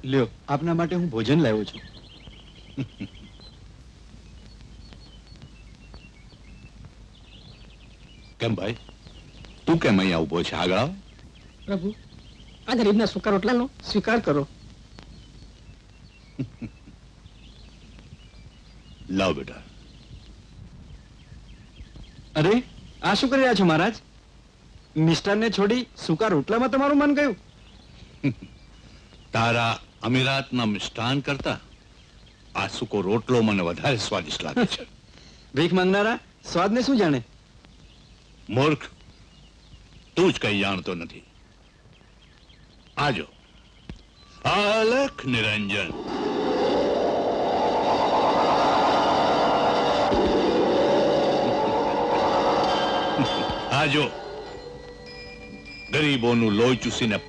લ્યો, આપના માટે હું ભોજન લાવ્યો છું. કેમ ભાઈ, તું કેમ અહીંયા ઉભો છે? આગળ આવ. પ્રભુ, આ ગરીબના સૂકા રોટલાનો સ્વીકાર કરો. લાવ બેટા. અરે, આ શું કરી રહ્યા છો મહારાજ? મિષ્ટાનને છોડી સૂકા રોટલામાં તમારું મન ગયું? તારા અમીરાતના મિષ્ટાન કરતા આ સૂકો રોટલો મને વધારે સ્વાદિષ્ટ લાગે છે. ભીખ માંગનારા સ્વાદને શું જાણે? મૂર્ખ, તું જ કઈ જાણતો નથી. આજો, અલખ નિરંજન. આજો, ગરીબોનું લોહી ચૂસીને